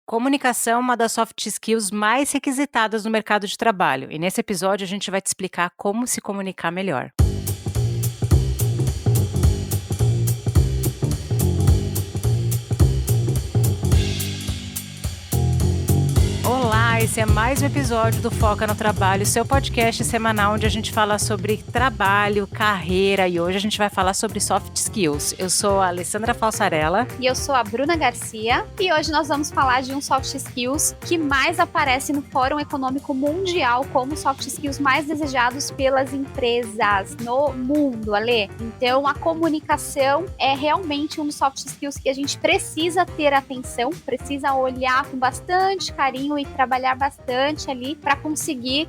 Comunicação é uma das soft skills mais requisitadas no mercado de trabalho, e nesse episódio a gente vai te explicar como se comunicar melhor. Olá, esse é mais um episódio do Foca no Trabalho, seu podcast semanal onde a gente fala sobre trabalho, carreira, e hoje a gente vai falar sobre soft skills. Eu sou a Alessandra Falsarella. E eu sou a Bruna Garcia, e hoje nós vamos falar de um soft skills que mais aparece no Fórum Econômico Mundial como soft skills mais desejados pelas empresas no mundo, Ale. Então, a comunicação é realmente um dos soft skills que a gente precisa ter atenção, precisa olhar com bastante carinho e trabalhar bastante ali para conseguir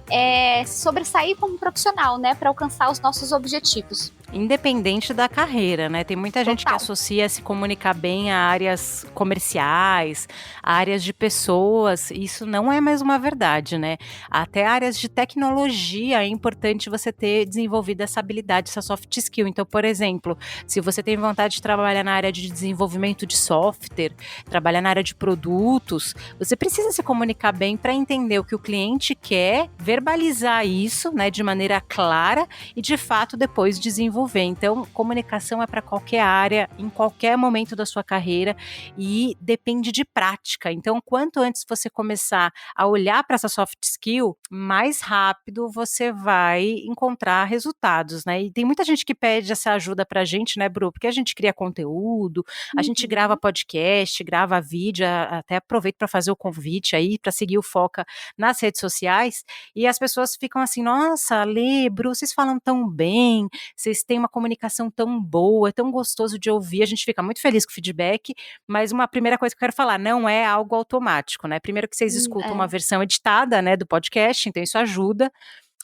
sobressair como profissional, né, para alcançar os nossos objetivos. Independente da carreira, né? Tem muita gente que associa se comunicar bem a áreas comerciais, a áreas de pessoas. Isso não é mais uma verdade, né? Até áreas de tecnologia é importante você ter desenvolvido essa habilidade, essa soft skill. Então, por exemplo, se você tem vontade de trabalhar na área de desenvolvimento de software, trabalhar na área de produtos, você precisa se comunicar bem para entender o que o cliente quer, verbalizar isso, né, de maneira clara e, de fato, depois desenvolver. Então, comunicação é para qualquer área, em qualquer momento da sua carreira e depende de prática. Então, quanto antes você começar a olhar para essa soft skill, mais rápido você vai encontrar resultados, né? E tem muita gente que pede essa ajuda para a gente, né, Bru? Porque a gente cria conteúdo, a gente grava podcast, grava vídeo, até aproveito para fazer o convite aí, para seguir o Foca nas redes sociais, e as pessoas ficam assim, nossa, Lê, Bru, vocês falam tão bem, vocês têm uma comunicação tão boa, é tão gostoso de ouvir, a gente fica muito feliz com o feedback, mas uma primeira coisa que eu quero falar, não é algo automático, né? Primeiro que vocês escutam uma versão editada, né, do podcast, então isso ajuda,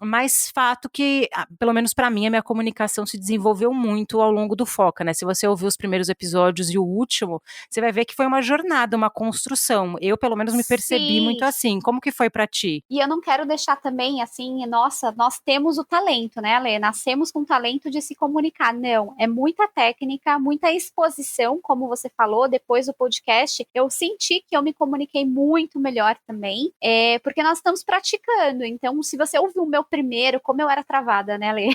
mas fato que, pelo menos para mim, a minha comunicação se desenvolveu muito ao longo do Foca, né? Se você ouvir os primeiros episódios e o último, você vai ver que foi uma jornada, uma construção. Eu, pelo menos, me percebi muito assim. Como que foi para ti? E eu não quero deixar também, assim, nossa, nós temos o talento, né, Ale? Nascemos com o talento de se comunicar. Não, é muita técnica, muita exposição, como você falou, depois do podcast, eu senti que eu me comuniquei muito melhor também, porque nós estamos praticando. Então, se você ouviu o meu primeiro, como eu era travada, né, Lê?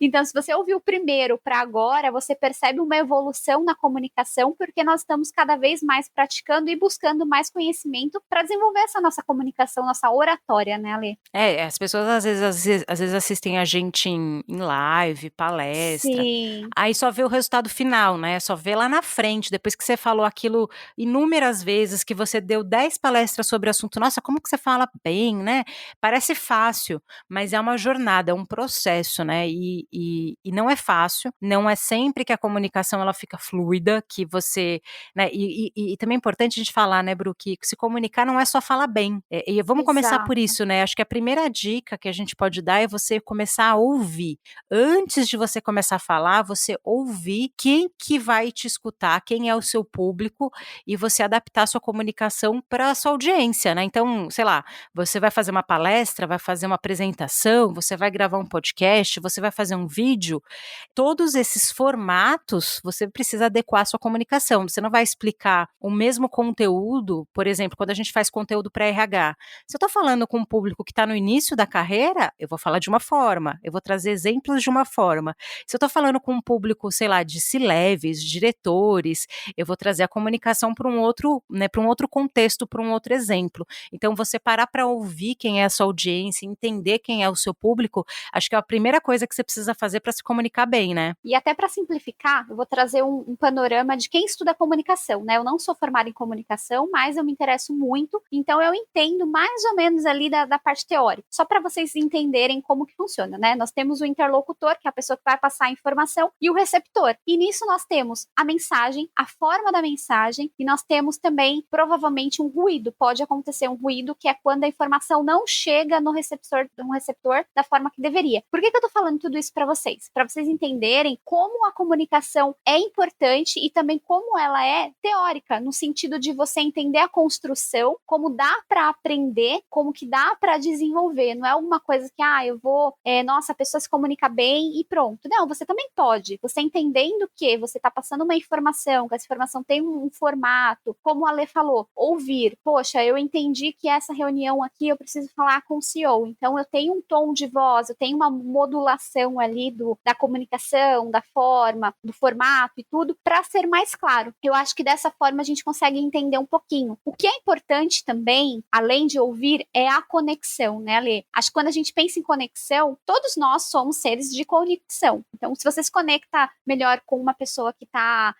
Então, se você ouviu o primeiro para agora, você percebe uma evolução na comunicação, porque nós estamos cada vez mais praticando e buscando mais conhecimento para desenvolver essa nossa comunicação, nossa oratória, né, Lê? As pessoas às vezes assistem a gente em live, palestra, Sim. aí só vê o resultado final, né, só vê lá na frente, depois que você falou aquilo inúmeras vezes, que você deu 10 palestras sobre o assunto, nossa, como que você fala bem, né, parece fácil, mas é uma jornada, é um processo, né, e não é fácil, não é sempre que a comunicação ela fica fluida, que você, né, e também é importante a gente falar, né, Bru, que se comunicar não é só falar bem, e vamos começar por isso, né, acho que a primeira dica que a gente pode dar é você começar a ouvir, antes de você começar a falar, você ouvir quem que vai te escutar, quem é o seu público, e você adaptar a sua comunicação para a sua audiência, né, então, sei lá, você vai fazer uma palestra, vai fazer uma apresentação, você vai gravar um podcast, você vai fazer um vídeo, todos esses formatos você precisa adequar a sua comunicação, você não vai explicar o mesmo conteúdo, por exemplo, quando a gente faz conteúdo para RH, se eu estou falando com um público que está no início da carreira, eu vou falar de uma forma, eu vou trazer exemplos de uma forma, se eu estou falando com um público, sei lá, de C-levels, diretores, eu vou trazer a comunicação para um outro, né, para um outro contexto, para um outro exemplo, então você parar para ouvir quem é a sua audiência, entender quem é o seu público, acho que é a primeira coisa que você precisa fazer para se comunicar bem, né? E até para simplificar, eu vou trazer um panorama de quem estuda comunicação, né? Eu não sou formada em comunicação, mas eu me interesso muito, então eu entendo mais ou menos ali da parte teórica. Só para vocês entenderem como que funciona, né? Nós temos o interlocutor, que é a pessoa que vai passar a informação, e o receptor. E nisso nós temos a mensagem, a forma da mensagem, e nós temos também, provavelmente, um ruído. Pode acontecer um ruído, que é quando a informação não chega no receptor receptor da forma que deveria. Por que eu tô falando tudo isso para vocês? Para vocês entenderem como a comunicação é importante e também como ela é teórica, no sentido de você entender a construção, como dá para aprender, como que dá para desenvolver. Não é alguma coisa que, eu vou, nossa, a pessoa se comunica bem e pronto. Não, você também pode. Você entendendo que você está passando uma informação, que essa informação tem um formato, como a Lê falou, ouvir. Poxa, eu entendi que essa reunião aqui eu preciso falar com o CEO. Então, eu tenho um tom de voz, eu tenho uma modulação ali da comunicação, da forma, do formato e tudo, para ser mais claro. Eu acho que dessa forma a gente consegue entender um pouquinho. O que é importante também, além de ouvir, é a conexão, né, Lê? Acho que quando a gente pensa em conexão, todos nós somos seres de conexão. Então, se você se conecta melhor com uma pessoa que está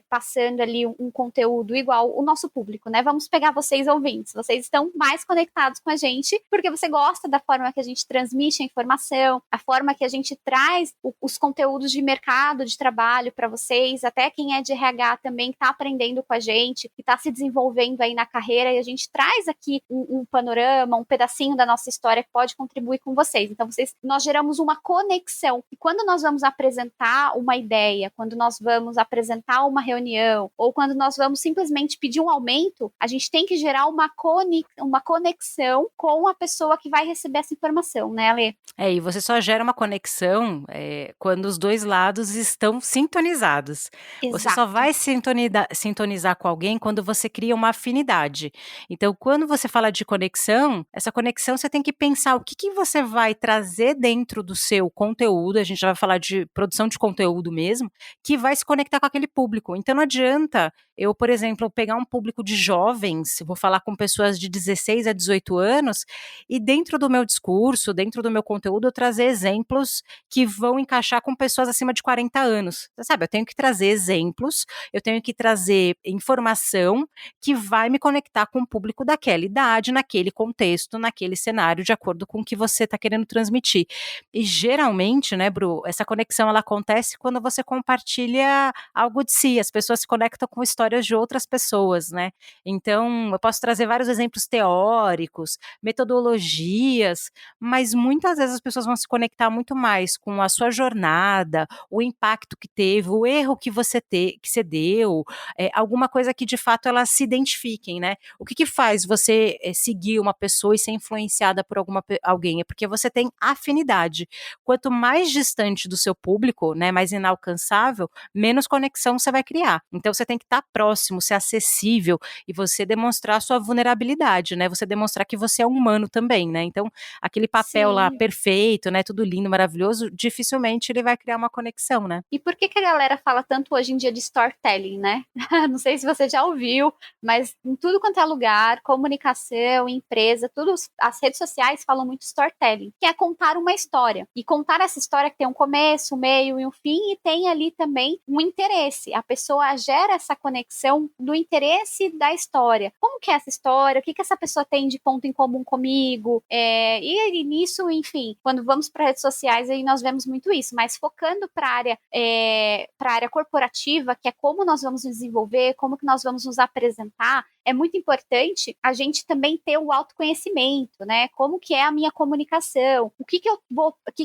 passando ali um conteúdo igual o nosso público, né? Vamos pegar vocês ouvintes. Vocês estão mais conectados com a gente porque você gosta da forma que a gente transmite a informação, a forma que a gente traz os conteúdos de mercado, de trabalho para vocês, até quem é de RH também está aprendendo com a gente, que está se desenvolvendo aí na carreira, e a gente traz aqui um panorama, um pedacinho da nossa história que pode contribuir com vocês. Então, nós geramos uma conexão. E quando nós vamos apresentar uma ideia, quando nós vamos apresentar uma reunião, ou quando nós vamos simplesmente pedir um aumento, a gente tem que gerar uma conexão com a pessoa que vai receber essa informação, né, Ale? E você só gera uma conexão quando os dois lados estão sintonizados. Exato. Você só vai sintonizar com alguém quando você cria uma afinidade. Então, quando você fala de conexão, essa conexão você tem que pensar o que você vai trazer dentro do seu conteúdo, a gente já vai falar de produção de conteúdo mesmo, que vai se conectar com aquele público. Então, não adianta eu, por exemplo, pegar um público de jovens, vou falar com pessoas de 16 a 18 anos, e dentro do meu discurso, dentro do meu conteúdo, eu trazer exemplos que vão encaixar com pessoas acima de 40 anos. Você sabe, eu tenho que trazer exemplos, eu tenho que trazer informação que vai me conectar com o público daquela idade, naquele contexto, naquele cenário, de acordo com o que você está querendo transmitir. E geralmente, né, Bru, essa conexão ela acontece quando você compartilha algo de si, as pessoas se conectam com histórias de outras pessoas, né? Então, eu posso trazer vários exemplos teóricos, metodologias, mas muitas vezes as pessoas vão se conectar muito mais com a sua jornada, o impacto que teve, o erro que você deu, alguma coisa que de fato elas se identifiquem, né? O que faz você seguir uma pessoa e ser influenciada por alguém? É porque você tem afinidade. Quanto mais distante do seu público, né, mais inalcançável, menos conexão você vai criar. Então você tem que estar próximo, ser acessível e você demonstrar a sua vulnerabilidade, né? Você demonstrar que você é humano também, né? Então, aquele papel lá perfeito, né? Tudo lindo, maravilhoso, dificilmente ele vai criar uma conexão, né? E por que a galera fala tanto hoje em dia de storytelling, né? Não sei se você já ouviu, mas em tudo quanto é lugar, comunicação, empresa, tudo, as redes sociais falam muito storytelling, que é contar uma história. E contar essa história que tem um começo, um meio e um fim, e tem ali também um interesse. A pessoa gera essa conexão do interesse da história. Como que é essa história? O que essa pessoa tem de ponto em comum comigo? E nisso, enfim, quando vamos para redes sociais, aí nós vemos muito isso, mas focando para a área corporativa, que é como nós vamos nos desenvolver, como que nós vamos nos apresentar, é muito importante a gente também ter o autoconhecimento, né? Como que é a minha comunicação? O que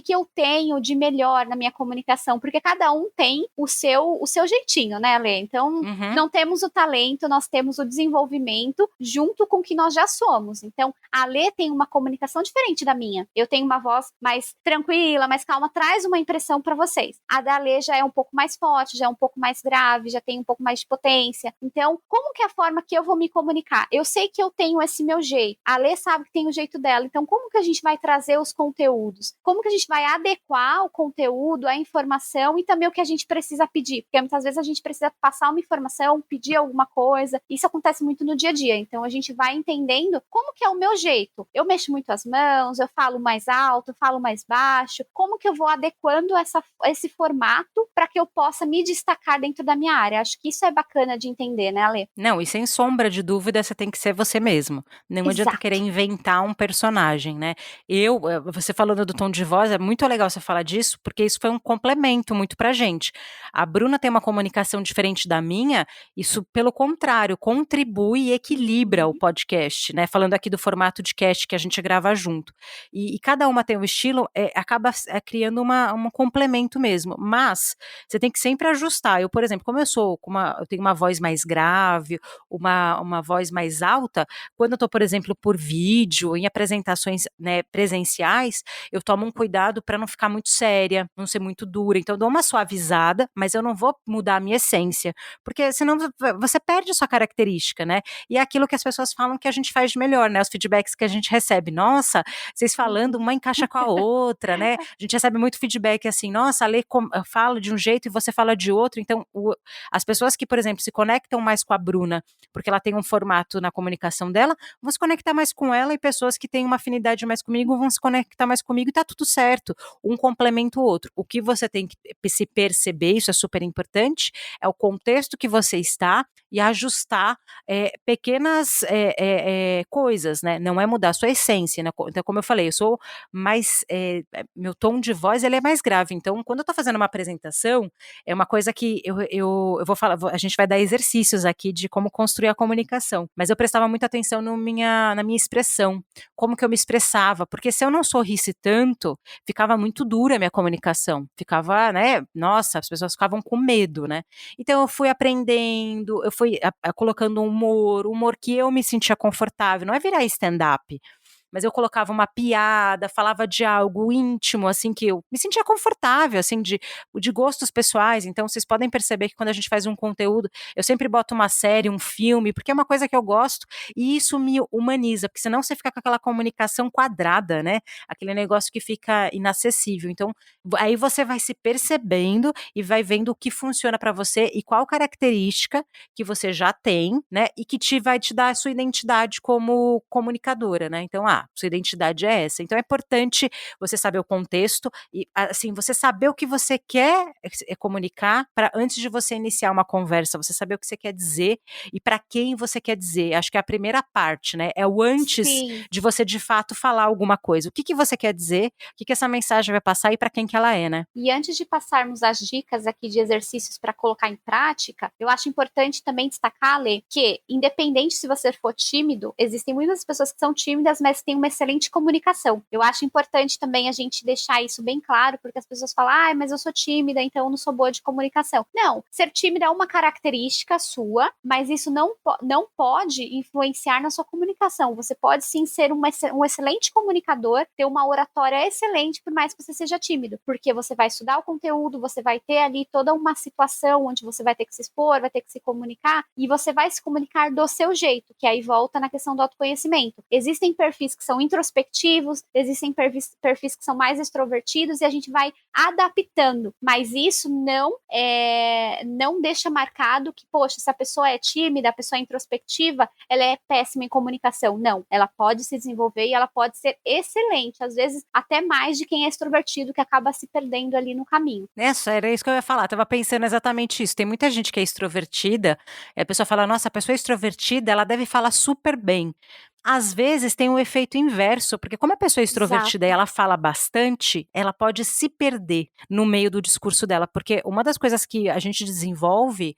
eu tenho de melhor na minha comunicação? Porque cada um tem o seu jeitinho, né, Lê? Então, não temos o talento, nós temos o desenvolvimento junto com o que nós já somos. Então, a Lê tem uma comunicação diferente da minha. Eu tenho uma voz mais tranquila, mais calma, traz uma impressão para vocês. A da Lê já é um pouco mais forte, já é um pouco mais grave, já tem um pouco mais de potência. Então, como que é a forma que eu vou me comunicar? Eu sei que eu tenho esse meu jeito. A Lê sabe que tem o jeito dela. Então, como que a gente vai trazer os conteúdos? Como que a gente vai adequar o conteúdo, a informação e também o que a gente precisa pedir? Porque muitas vezes a gente precisa passar uma informação, pedir alguma coisa. Isso acontece muito no dia a dia. Então, a gente vai entendendo como que é o meu jeito. Eu mexo muito as mãos, eu falo mais alto, eu falo mais baixo. Como que eu vou adequando esse formato para que eu possa me destacar dentro da minha área? Acho que isso é bacana de entender, né, Ale? Não, e sem sombra de dúvida, você tem que ser você mesmo. Não adianta querer inventar um personagem, né? Você falando do tom de voz, é muito legal você falar disso, porque isso foi um complemento muito pra gente. A Bruna tem uma comunicação diferente da minha, Isso, pelo contrário, contribui e equilibra o podcast, né? Falando aqui do formato de cast que a gente grava junto. E cada uma tem um estilo, acaba criando um complemento mesmo. Mas você tem que sempre ajustar. Eu, por exemplo, como eu tenho uma voz mais grave, uma voz mais alta, quando eu estou, por exemplo, por vídeo, em apresentações, né, presenciais, eu tomo um cuidado para não ficar muito séria, não ser muito dura. Então, eu dou uma suavizada, mas eu não vou mudar a minha essência, porque senão você perde a sua característica, né? E é aquilo que as pessoas falam que a gente faz de melhor, né? Os feedbacks que a gente recebe. Nossa, vocês falando, uma encaixa com a outra, né? A gente recebe muito feedback assim, nossa, a Lê fala de um jeito e você fala de outro. Então, as pessoas que, por exemplo, se conectam mais com a Bruna, porque ela tem um formato na comunicação dela, vão se conectar mais com ela, e pessoas que têm uma afinidade mais comigo vão se conectar mais comigo, e tá tudo certo. Um complementa o outro. O que você tem que se perceber, isso é super importante, é o contexto que você está e ajustar pequenas coisas, né? Não é mudar a sua essência, né? Então, como eu falei, eu sou mais, meu tom de voz, ele é mais grave. Então, quando eu tô fazendo uma apresentação, é uma coisa que eu vou falar, a gente vai dar exercícios aqui de como construir a comunicação, mas eu prestava muita atenção na minha expressão, como que eu me expressava, porque se eu não sorrisse tanto, ficava muito dura a minha comunicação, ficava, né, nossa, as pessoas ficavam com medo, né? Então eu fui aprendendo, eu fui colocando um humor que eu me sentia confortável, não é virar stand-up, mas eu colocava uma piada, falava de algo íntimo, assim, que eu me sentia confortável, assim, de gostos pessoais. Então, vocês podem perceber que quando a gente faz um conteúdo, eu sempre boto uma série, um filme, porque é uma coisa que eu gosto, e isso me humaniza, porque senão você fica com aquela comunicação quadrada, né? Aquele negócio que fica inacessível. Então, aí você vai se percebendo e vai vendo o que funciona para você e qual característica que você já tem, né? E que vai te dar a sua identidade como comunicadora, né? Então, sua identidade é essa. Então é importante você saber o contexto e, assim, você saber o que você quer comunicar para antes de você iniciar uma conversa, você saber o que você quer dizer e para quem você quer dizer. Acho que é a primeira parte, né? É o antes Sim. de você de fato falar alguma coisa. O que você quer dizer? O que essa mensagem vai passar e para quem que ela é, né? E antes de passarmos as dicas aqui de exercícios para colocar em prática, eu acho importante também destacar, Lê, que independente se você for tímido, existem muitas pessoas que são tímidas, mas têm uma excelente comunicação. Eu acho importante também a gente deixar isso bem claro, porque as pessoas falam, mas eu sou tímida, então eu não sou boa de comunicação. Não, ser tímida é uma característica sua, mas isso não pode influenciar na sua comunicação. Você pode sim ser um excelente comunicador, ter uma oratória excelente, por mais que você seja tímido, porque você vai estudar o conteúdo, você vai ter ali toda uma situação onde você vai ter que se expor, vai ter que se comunicar, e você vai se comunicar do seu jeito, que aí volta na questão do autoconhecimento. Existem perfis que são introspectivos, existem perfis que são mais extrovertidos, e a gente vai adaptando, mas isso não deixa marcado que, poxa, se a pessoa é tímida, a pessoa é introspectiva, ela é péssima em comunicação. Não, ela pode se desenvolver e ela pode ser excelente, às vezes até mais de quem é extrovertido, que acaba se perdendo ali no caminho. Era isso que eu ia falar, tava pensando exatamente isso. Tem muita gente que é extrovertida, e a pessoa fala, nossa, a pessoa extrovertida, ela deve falar super bem. Às vezes tem um efeito inverso, porque como a pessoa é extrovertida e Exato. ela fala bastante, ela pode se perder no meio do discurso dela, porque uma das coisas que a gente desenvolve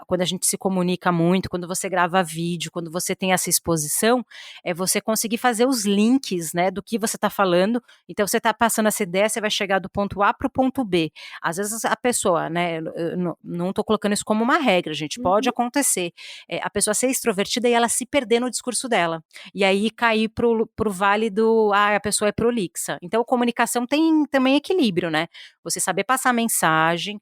quando a gente se comunica muito, quando você grava vídeo, quando você tem essa exposição, é você conseguir fazer os links, né, do que você está falando. Então você está passando essa ideia, você vai chegar do ponto A para o ponto B. Às vezes a pessoa, né, eu não estou colocando isso como uma regra, gente, pode acontecer, a pessoa ser extrovertida e ela se perder no discurso dela. E aí cair pro vale a pessoa é prolixa. Então, comunicação tem também equilíbrio, né? Você saber passar a mensagem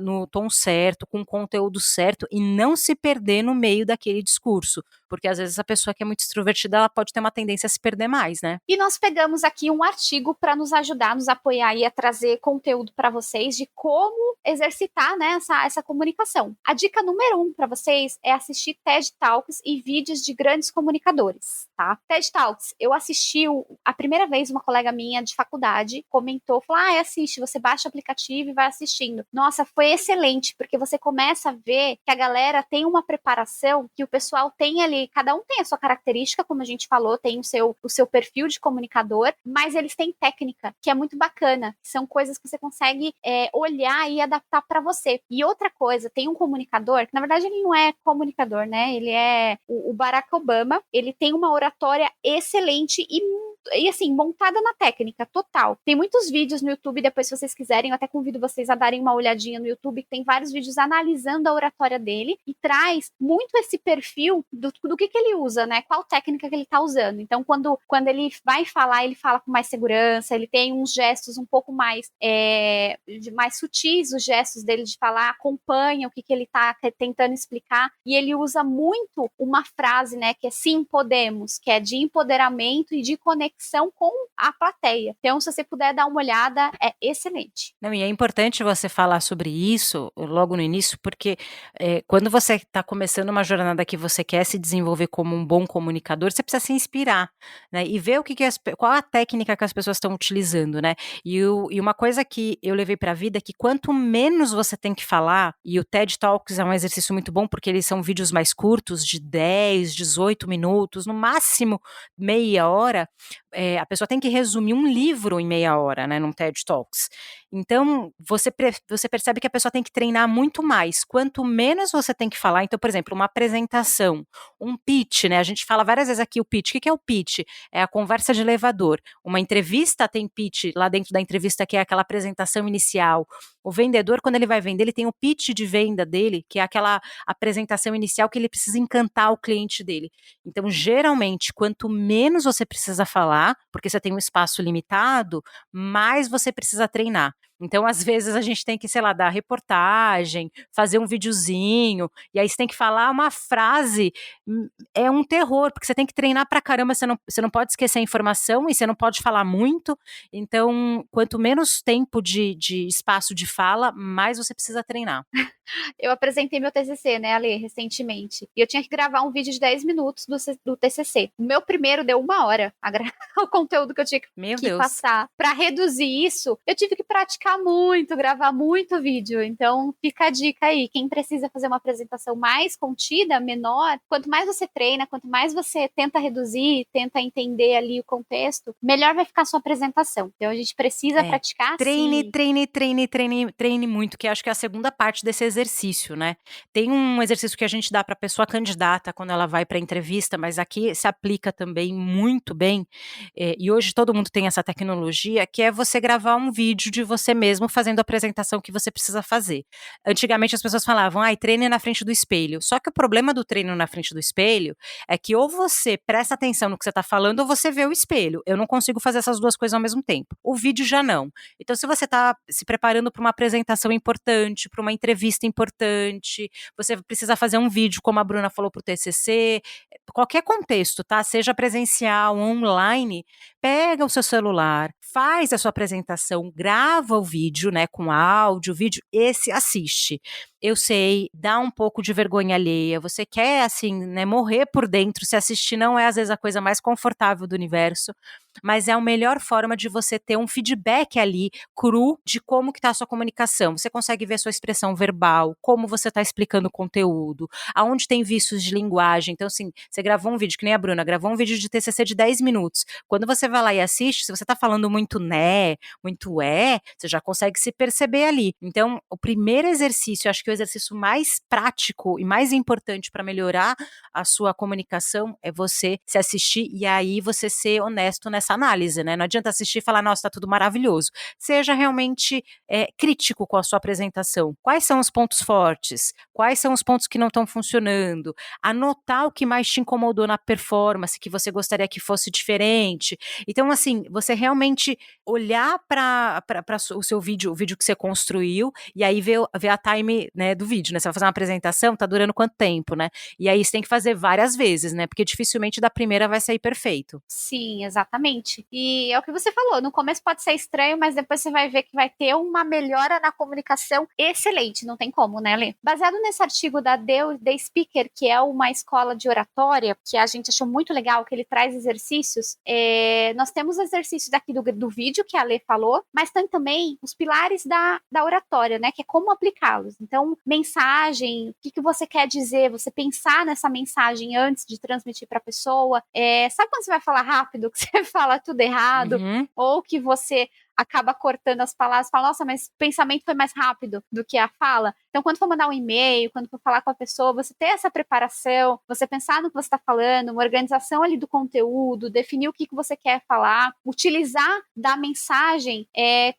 no tom certo, com o conteúdo certo, e não se perder no meio daquele discurso. Porque às vezes a pessoa que é muito extrovertida, ela pode ter uma tendência a se perder mais, né? E nós pegamos aqui um artigo para nos ajudar, nos apoiar e a trazer conteúdo para vocês de como exercitar, né, essa comunicação. A dica número 1 para vocês é assistir TED Talks e vídeos de grandes comunicadores, tá? TED Talks, eu assisti a primeira vez, uma colega minha de faculdade comentou, falou, assiste, você baixa o aplicativo e vai assistindo. Nossa, foi excelente, porque você começa a ver que a galera tem uma preparação, que o pessoal tem ali que cada um tem a sua característica, como a gente falou, tem o seu perfil de comunicador, mas eles têm técnica, que é muito bacana. São coisas que você consegue olhar e adaptar para você. E outra coisa, tem um comunicador, que na verdade ele não é comunicador, né? Ele é o Barack Obama, ele tem uma oratória excelente e assim, montada na técnica, total. Tem muitos vídeos no YouTube, depois se vocês quiserem, eu até convido vocês a darem uma olhadinha no YouTube, que tem vários vídeos analisando a oratória dele e traz muito esse perfil do que ele usa, né? Qual técnica que ele tá usando. Então, quando ele vai falar, ele fala com mais segurança, ele tem uns gestos um pouco mais mais sutis, os gestos dele de falar, acompanha o que ele tá tentando explicar, e ele usa muito uma frase, né, que é sim, podemos, que é de empoderamento e de conexão com a plateia. Então, se você puder dar uma olhada, é excelente. Não, e é importante você falar sobre isso logo no início, porque quando você está começando uma jornada que você quer se desenvolver como um bom comunicador, você precisa se inspirar, né? E ver qual a técnica que as pessoas estão utilizando, né? E uma coisa que eu levei para a vida é que quanto menos você tem que falar, e o TED Talks é um exercício muito bom, porque eles são vídeos mais curtos, de 10, 18 minutos, no máximo meia hora, a pessoa tem que resumir um livro em meia hora, né, num TED Talks. Então, você percebe que a pessoa tem que treinar muito mais. Quanto menos você tem que falar, então, por exemplo, uma apresentação, um pitch, né, a gente fala várias vezes aqui o pitch. O que é o pitch? É a conversa de elevador. Uma entrevista tem pitch, lá dentro da entrevista, que é aquela apresentação inicial. O vendedor, quando ele vai vender, ele tem o pitch de venda dele, que é aquela apresentação inicial que ele precisa encantar o cliente dele. Então, geralmente, quanto menos você precisa falar, porque você tem um espaço limitado, mais você precisa treinar. Então, às vezes, a gente tem que, sei lá, dar reportagem, fazer um videozinho, e aí você tem que falar uma frase, é um terror, porque você tem que treinar pra caramba, você não pode esquecer a informação e você não pode falar muito. Então, quanto menos tempo de espaço de fala, mais você precisa treinar. Eu apresentei meu TCC, né, Ale, recentemente. E eu tinha que gravar um vídeo de 10 minutos do TCC. O meu primeiro deu 1 hora a gravar o conteúdo que eu tinha que passar. Para reduzir isso, eu tive que praticar muito, gravar muito vídeo. Então, fica a dica aí. Quem precisa fazer uma apresentação mais contida, menor, quanto mais você treina, quanto mais você tenta reduzir, tenta entender ali o contexto, melhor vai ficar a sua apresentação. Então, a gente precisa praticar, treine, sim. treine muito, que acho que é a segunda parte desse exercício, né? Tem um exercício que a gente dá para a pessoa candidata quando ela vai para a entrevista, mas aqui se aplica também muito bem, e hoje todo mundo tem essa tecnologia, que é você gravar um vídeo de você mesmo fazendo a apresentação que você precisa fazer. Antigamente as pessoas falavam, treine na frente do espelho. Só que o problema do treino na frente do espelho é que ou você presta atenção no que você está falando ou você vê o espelho. Eu não consigo fazer essas duas coisas ao mesmo tempo. O vídeo já não. Então, se você está se preparando para uma apresentação importante, para uma entrevista importante, você precisa fazer um vídeo, como a Bruna falou, para o TCC, qualquer contexto, tá? Seja presencial, online, pega o seu celular, faz a sua apresentação, grava o vídeo, né, com áudio, vídeo, assiste. Eu sei, dá um pouco de vergonha alheia, você quer, assim, né, morrer por dentro, se assistir não é, às vezes, a coisa mais confortável do universo, mas é a melhor forma de você ter um feedback ali, cru, de como que tá a sua comunicação. Você consegue ver a sua expressão verbal, como você tá explicando o conteúdo, aonde tem vícios de linguagem. Então, assim, você gravou um vídeo, que nem a Bruna, gravou um vídeo de TCC de 10 minutos. Quando você vai lá e assiste, se você tá falando muito né, muito você já consegue se perceber ali. Então, o primeiro exercício, acho que o exercício mais prático e mais importante para melhorar a sua comunicação é você se assistir e aí você ser honesto nessa análise, né? Não adianta assistir e falar, nossa, tá tudo maravilhoso. Seja realmente crítico com a sua apresentação. Quais são os pontos fortes? Quais são os pontos que não estão funcionando? Anotar o que mais te incomodou na performance, que você gostaria que fosse diferente. Então, assim, você realmente olhar para o seu vídeo, o vídeo que você construiu, e aí ver a time, né, do vídeo, né? Você vai fazer uma apresentação, tá durando quanto tempo, né? E aí você tem que fazer várias vezes, né? Porque dificilmente da primeira vai sair perfeito. Sim, exatamente. E é o que você falou, no começo pode ser estranho, mas depois você vai ver que vai ter uma melhora na comunicação excelente, não tem como, né, Lê? Baseado nesse artigo da The Speaker, que é uma escola de oratória, que a gente achou muito legal, que ele traz exercícios, nós temos exercícios aqui do vídeo, que a Lê falou, mas tem também os pilares da oratória, né, que é como aplicá-los. Então, Então, mensagem, o que você quer dizer? Você pensar nessa mensagem antes de transmitir para a pessoa. Sabe quando você vai falar rápido, que você fala tudo errado? Uhum. Ou que você acaba cortando as palavras, fala, nossa, mas o pensamento foi mais rápido do que a fala. Então, quando for mandar um e-mail, quando for falar com a pessoa, você ter essa preparação, você pensar no que você está falando, uma organização ali do conteúdo, definir o que você quer falar, utilizar da mensagem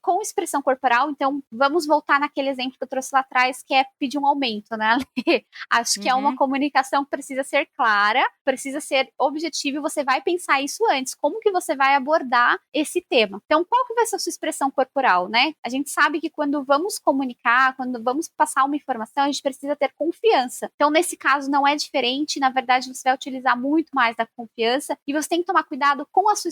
com expressão corporal. Então, vamos voltar naquele exemplo que eu trouxe lá atrás, que é pedir um aumento, né? Acho que é uma comunicação que precisa ser clara, precisa ser objetiva, e você vai pensar isso antes. Como que você vai abordar esse tema? Então, qual que vai ser a sua expressão corporal, né? A gente sabe que quando vamos comunicar, quando vamos passar uma informação, a gente precisa ter confiança. Então, nesse caso, não é diferente. Na verdade, você vai utilizar muito mais da confiança e você tem que tomar cuidado com a sua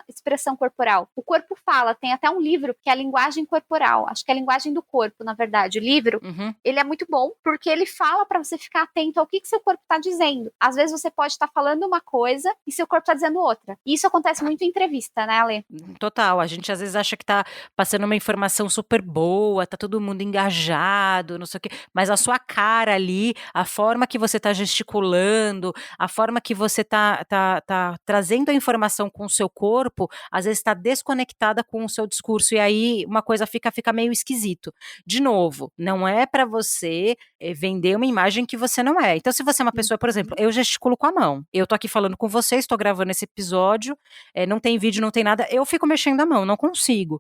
expressão corporal. O corpo fala, tem até um livro que é a linguagem corporal. Acho que é a linguagem do corpo, na verdade. O livro, ele é muito bom porque ele fala para você ficar atento ao que seu corpo está dizendo. Às vezes você pode estar falando uma coisa e seu corpo está dizendo outra. E isso acontece muito em entrevista, né, Ale? Total. A gente às vezes acha que tá passando uma informação super boa, tá todo mundo engajado, não sei o quê, mas a sua cara ali, a forma que você tá gesticulando, a forma que você tá trazendo a informação com o seu corpo, às vezes tá desconectada com o seu discurso, e aí uma coisa fica meio esquisito. De novo, não é para você vender uma imagem que você não é. Então, se você é uma pessoa, por exemplo, eu gesticulo com a mão, eu tô aqui falando com você, estou gravando esse episódio, não tem vídeo, não tem nada, eu fico mexendo a mão, não consigo.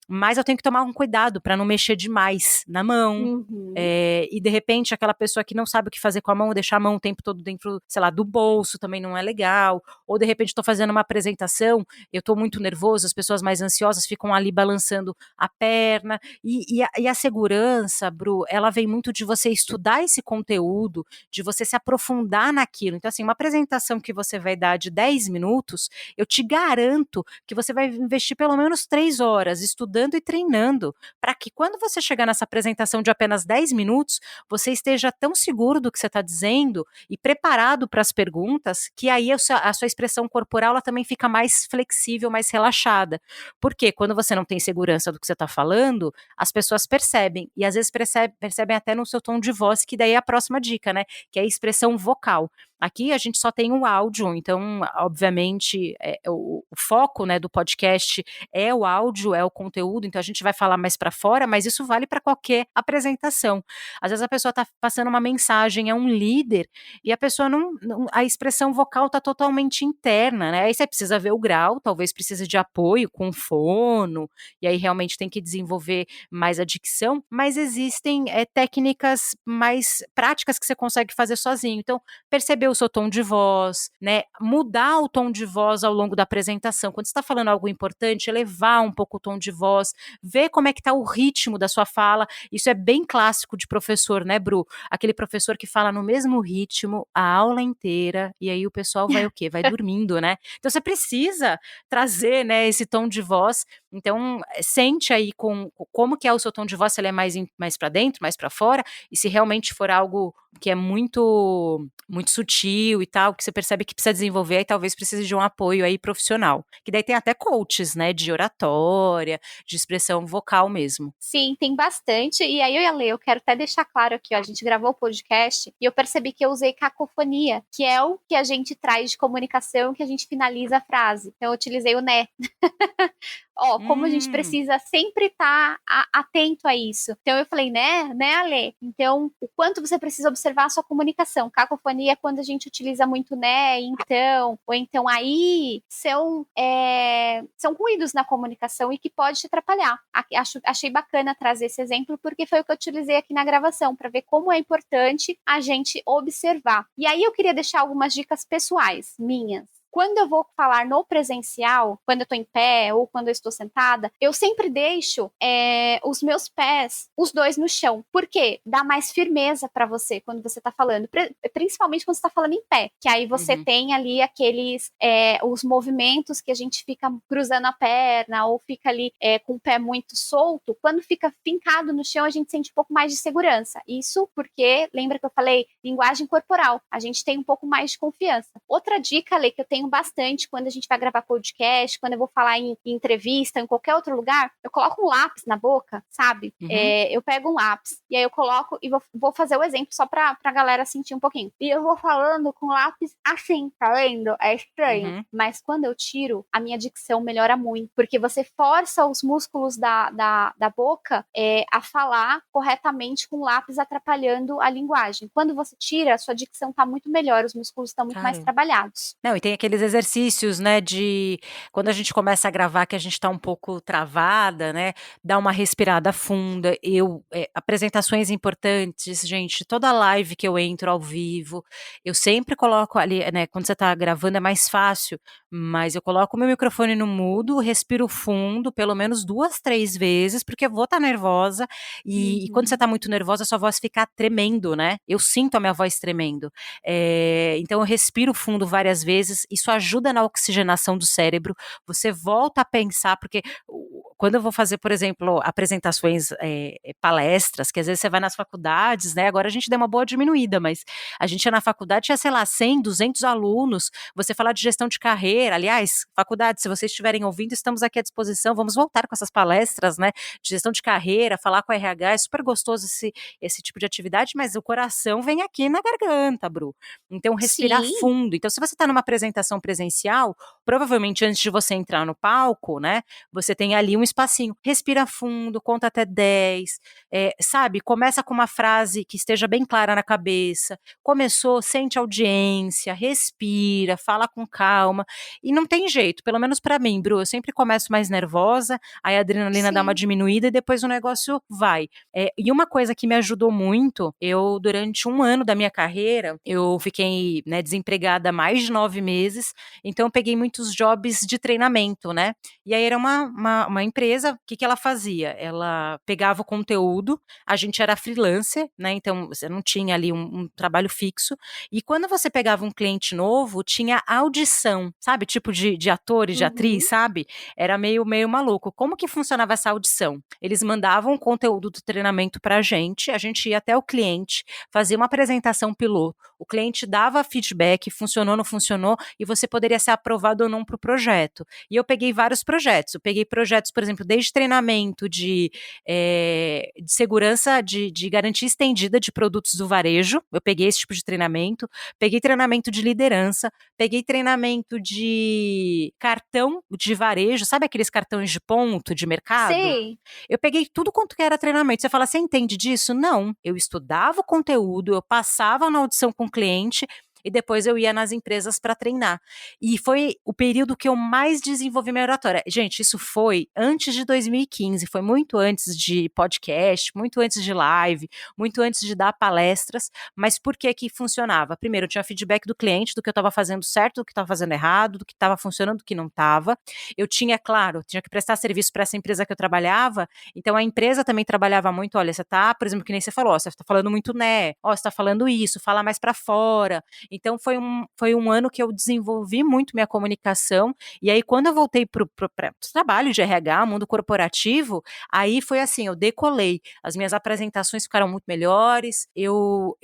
Mas eu tenho que tomar um cuidado para não mexer demais na mão. E de repente aquela pessoa que não sabe o que fazer com a mão, deixar a mão o tempo todo dentro, sei lá, do bolso, também não é legal. Ou de repente estou fazendo uma apresentação, eu estou muito nervoso, as pessoas mais ansiosas ficam ali balançando a perna. E a segurança, Bru, ela vem muito de você estudar esse conteúdo, de você se aprofundar naquilo. Então, assim, uma apresentação que você vai dar de 10 minutos, eu te garanto que você vai investir pelo menos 3 horas estudando e treinando, para que quando você chegar nessa apresentação de apenas 10 minutos, você esteja tão seguro do que você está dizendo e preparado para as perguntas, que aí a sua expressão corporal ela também fica mais flexível, mais relaxada. Porque quando você não tem segurança do que você está falando, as pessoas percebem, e às vezes percebem até no seu tom de voz, que daí é a próxima dica, né? Que é a expressão vocal. Aqui a gente só tem o áudio, então, obviamente, o foco, né, do podcast é o áudio, é o conteúdo, então a gente vai falar mais para fora, mas isso vale para qualquer apresentação. Às vezes a pessoa está passando uma mensagem a um líder e a pessoa a expressão vocal está totalmente interna, né? Aí você precisa ver o grau, talvez precise de apoio com fono, e aí realmente tem que desenvolver mais a dicção, mas existem técnicas mais práticas que você consegue fazer sozinho. Então, perceber o seu tom de voz, né? Mudar o tom de voz ao longo da apresentação. Quando você está falando algo importante, elevar um pouco o tom de voz, ver como é que está o ritmo da sua fala. Isso é bem clássico de professor, né, Bru? Aquele professor que fala no mesmo ritmo a aula inteira, e aí o pessoal vai o quê? Vai dormindo, né? Então você precisa trazer, né, esse tom de voz. Então, sente aí como que é o seu tom de voz, se ele é mais para dentro, mais para fora, e se realmente for algo que é muito sutil e tal, que você percebe que precisa desenvolver, aí talvez precise de um apoio aí profissional. Que daí tem até coaches, né, de oratória, de expressão vocal mesmo. Sim, tem bastante. E aí, eu quero até deixar claro aqui, ó, a gente gravou o podcast e eu percebi que eu usei cacofonia, que é o que a gente traz de comunicação, que a gente finaliza a frase. Então, eu utilizei o né. Como a gente precisa sempre estar atento a isso. Então, eu falei, né, Ale? Então, o quanto você precisa observar a sua comunicação. Cacofonia é quando a gente utiliza muito né, então, ou então aí, são ruídos na comunicação e que pode te atrapalhar. Achei bacana trazer esse exemplo, porque foi o que eu utilizei aqui na gravação, para ver como é importante a gente observar. E aí, eu queria deixar algumas dicas pessoais, minhas. Quando eu vou falar no presencial, quando eu estou em pé ou quando eu estou sentada, eu sempre deixo os meus pés, os dois no chão. Por quê? Dá mais firmeza para você quando você está falando, principalmente quando você está falando em pé, que aí você tem ali aqueles, os movimentos que a gente fica cruzando a perna ou fica ali com o pé muito solto. Quando fica fincado no chão, a gente sente um pouco mais de segurança. Isso porque, lembra que eu falei, linguagem corporal, a gente tem um pouco mais de confiança. Outra dica, Lê, que eu tenho tenho bastante quando a gente vai gravar podcast, quando eu vou falar em entrevista, em qualquer outro lugar, eu coloco um lápis na boca, sabe? Eu pego um lápis e aí eu coloco e vou fazer o exemplo só pra galera sentir um pouquinho. E eu vou falando com o lápis assim, tá vendo? É estranho. Mas quando eu tiro, a minha dicção melhora muito, porque você força os músculos da boca a falar corretamente com o lápis atrapalhando a linguagem. Quando você tira, a sua dicção tá muito melhor, os músculos estão muito mais trabalhados. Não, e tem aqueles exercícios, né, de quando a gente começa a gravar que a gente tá um pouco travada, né, dá uma respirada funda. Apresentações importantes, gente, toda live que eu entro ao vivo, eu sempre coloco ali, né, quando você tá gravando é mais fácil, mas eu coloco o meu microfone no mudo, respiro fundo, pelo menos 2, 3 vezes, porque eu vou estar nervosa, e quando você tá muito nervosa, a sua voz fica tremendo, né, eu sinto a minha voz tremendo. Então eu respiro fundo várias vezes, isso ajuda na oxigenação do cérebro, você volta a pensar, porque quando eu vou fazer, por exemplo, apresentações, palestras, que às vezes você vai nas faculdades, né, agora a gente deu uma boa diminuída, mas a gente ia na faculdade, tinha, sei lá, 100, 200 alunos, você falar de gestão de carreira, aliás, faculdade, se vocês estiverem ouvindo, estamos aqui à disposição, vamos voltar com essas palestras, né, de gestão de carreira, falar com a RH, é super gostoso esse tipo de atividade, mas o coração vem aqui na garganta, Bru. Então, respirar fundo. Então, se você está numa apresentação presencial, provavelmente antes de você entrar no palco, né, você tem ali um espacinho. Respira fundo, conta até 10, sabe? Começa com uma frase que esteja bem clara na cabeça. Começou, sente a audiência, respira, fala com calma. E não tem jeito, pelo menos para mim, Bru, eu sempre começo mais nervosa, aí a adrenalina dá uma diminuída e depois o negócio vai. E uma coisa que me ajudou muito, eu durante 1 ano da minha carreira, eu fiquei, né, desempregada há mais de 9 meses, então eu peguei muitos jobs de treinamento, né, e aí era uma empresa, o que ela fazia? Ela pegava o conteúdo, a gente era freelancer, né, então você não tinha ali um trabalho fixo, e quando você pegava um cliente novo, tinha audição, sabe, tipo de ator e de atriz, sabe? Era meio maluco. Como que funcionava essa audição? Eles mandavam o conteúdo do treinamento pra gente ia até o cliente, fazia uma apresentação piloto, o cliente dava feedback, funcionou, não funcionou, e você poderia ser aprovado ou não para o projeto. E eu peguei vários projetos, eu peguei projetos, por exemplo, desde treinamento de segurança, de garantia estendida de produtos do varejo, eu peguei esse tipo de treinamento, peguei treinamento de liderança, peguei treinamento de cartão de varejo, sabe aqueles cartões de ponto de mercado? Sei. Eu peguei tudo quanto que era treinamento. Você fala, você entende disso? Não. Eu estudava o conteúdo, eu passava na audição com o cliente e depois eu ia nas empresas para treinar. E foi o período que eu mais desenvolvi minha oratória. Gente, isso foi antes de 2015, foi muito antes de podcast, muito antes de live, muito antes de dar palestras, mas por que que funcionava? Primeiro, eu tinha feedback do cliente, do que eu estava fazendo certo, do que estava fazendo errado, do que estava funcionando, do que não estava. Eu tinha, claro, tinha que prestar serviço para essa empresa que eu trabalhava, então a empresa também trabalhava muito, olha, você tá, por exemplo, que nem você falou, ó, você tá falando muito né, ó, você tá falando isso, fala mais para fora. Então foi um ano que eu desenvolvi muito minha comunicação, e aí quando eu voltei pro trabalho de RH, mundo corporativo, aí foi assim, eu decolei, as minhas apresentações ficaram muito melhores, eu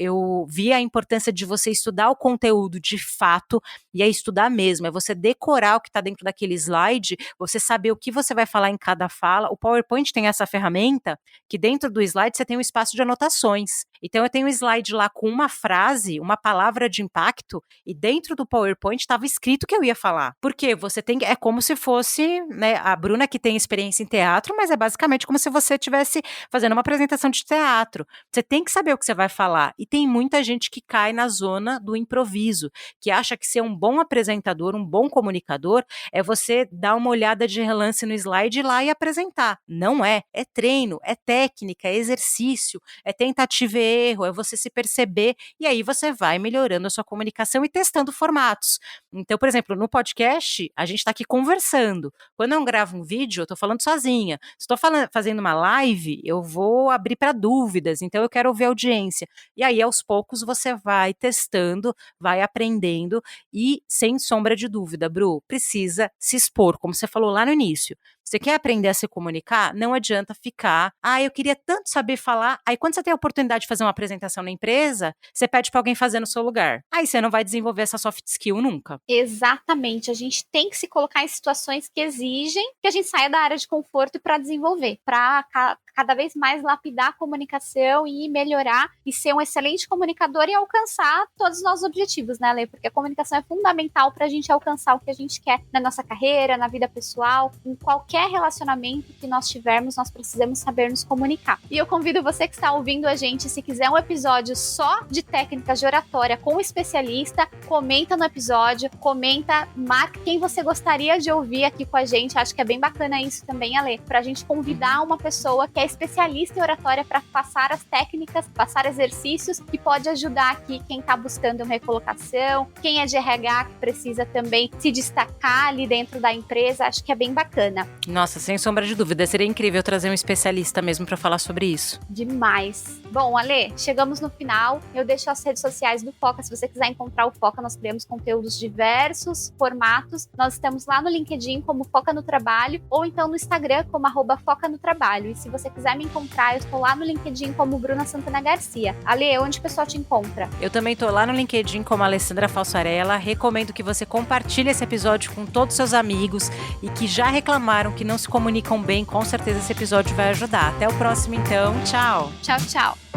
vi a importância de você estudar o conteúdo de fato, e é estudar mesmo, é você decorar o que está dentro daquele slide, você saber o que você vai falar em cada fala. O PowerPoint tem essa ferramenta que dentro do slide você tem um espaço de anotações. Então eu tenho um slide lá com uma frase, uma palavra de impacto, e dentro do PowerPoint estava escrito o que eu ia falar. Porque você tem, é como se fosse, né, a Bruna que tem experiência em teatro, mas é basicamente como se você estivesse fazendo uma apresentação de teatro. Você tem que saber o que você vai falar. E tem muita gente que cai na zona do improviso, que acha que ser um bom apresentador, um bom comunicador, é você dar uma olhada de relance no slide, ir lá e apresentar. Não é. É treino, é técnica, é exercício, é tentativa e erro, é você se perceber, e aí você vai melhorando a sua comunicação e testando formatos. Então, por exemplo, no podcast, a gente está aqui conversando. Quando eu gravo um vídeo, eu estou falando sozinha. Se estou fazendo uma live, eu vou abrir para dúvidas, então eu quero ouvir a audiência. E aí, aos poucos, você vai testando, vai aprendendo, e sem sombra de dúvida, Bru, precisa se expor, como você falou lá no início. Você quer aprender a se comunicar? Não adianta ficar, eu queria tanto saber falar, aí quando você tem a oportunidade de fazer fazer uma apresentação na empresa, você pede para alguém fazer no seu lugar. Aí você não vai desenvolver essa soft skill nunca. Exatamente, a gente tem que se colocar em situações que exigem que a gente saia da área de conforto para desenvolver, para cada vez mais lapidar a comunicação e melhorar e ser um excelente comunicador e alcançar todos os nossos objetivos, né, Lê? Porque a comunicação é fundamental para a gente alcançar o que a gente quer na nossa carreira, na vida pessoal, em qualquer relacionamento que nós tivermos, nós precisamos saber nos comunicar. E eu convido você que está ouvindo a gente, se quiser um episódio só de técnicas de oratória com um especialista, comenta no episódio, comenta, marca quem você gostaria de ouvir aqui com a gente. Acho que é bem bacana isso também, Ale, pra gente convidar uma pessoa que é especialista em oratória para passar as técnicas, passar exercícios que pode ajudar aqui quem tá buscando uma recolocação, quem é de RH que precisa também se destacar ali dentro da empresa. Acho que é bem bacana. Nossa, sem sombra de dúvida, seria incrível trazer um especialista mesmo para falar sobre isso. Demais. Bom, Ale, chegamos no final. Eu deixo as redes sociais do Foca. Se você quiser encontrar o Foca, nós criamos conteúdos diversos formatos. Nós estamos lá no LinkedIn como Foca no Trabalho, ou então no Instagram como @Foca no Trabalho. E se você quiser me encontrar, eu estou lá no LinkedIn como Bruna Santana Garcia. Ale, onde o pessoal te encontra? Eu também estou lá no LinkedIn como Alessandra Falsarella. Recomendo que você compartilhe esse episódio com todos os seus amigos e que já reclamaram que não se comunicam bem. Com certeza esse episódio vai ajudar. Até o próximo, então. Tchau. Tchau, tchau.